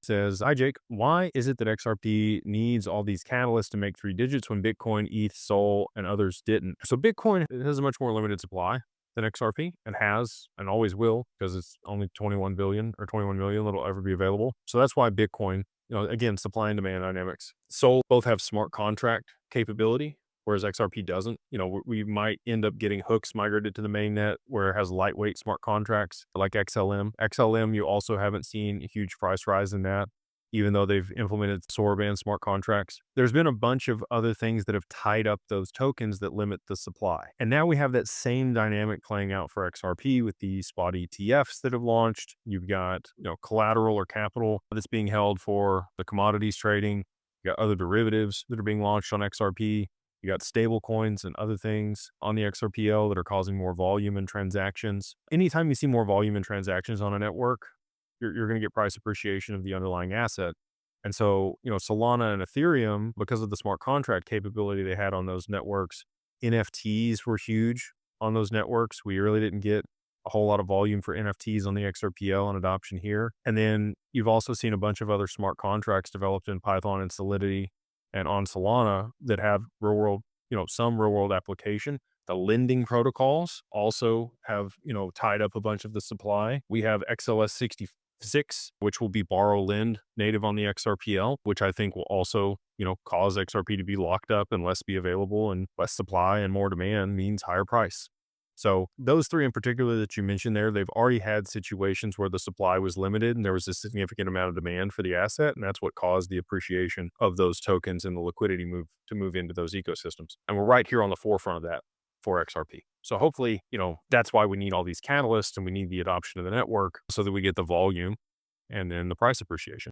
says, "Hi Jake, why is it that XRP needs all these catalysts to make three digits when Bitcoin, ETH, Sol, and others didn't?" So Bitcoin has a much more limited supply than XRP. It has and always will because it's only 21 billion or 21 million that'll ever be available. So that's why Bitcoin, again, supply and demand dynamics. Sol both have smart contract capability, whereas XRP doesn't. We might end up getting hooks migrated to the mainnet where it has lightweight smart contracts like XLM. XLM, you also haven't seen a huge price rise in that, even though they've implemented Soroban smart contracts. There's been a bunch of other things that have tied up those tokens that limit the supply. And now we have that same dynamic playing out for XRP with the spot ETFs that have launched. You've got, collateral or capital that's being held for the commodities trading. You got other derivatives that are being launched on XRP. You got stable coins and other things on the XRPL that are causing more volume in transactions. Anytime you see more volume in transactions on a network, you're going to get price appreciation of the underlying asset. And so, Solana and Ethereum, because of the smart contract capability they had on those networks, NFTs were huge on those networks. We really didn't get a whole lot of volume for NFTs on the XRPL and adoption here. And then you've also seen a bunch of other smart contracts developed in Python and Solidity and on Solana that have real world, some real world application. The lending protocols also have, tied up a bunch of the supply. We have XLS66, which will be borrow lend native on the XRPL, which I think will also, cause XRP to be locked up and less be available, and less supply and more demand means higher price. So those three in particular that you mentioned there, they've already had situations where the supply was limited and there was a significant amount of demand for the asset. And that's what caused the appreciation of those tokens and the liquidity to move into those ecosystems. And we're right here on the forefront of that for XRP. So hopefully, that's why we need all these catalysts and we need the adoption of the network so that we get the volume and then the price appreciation.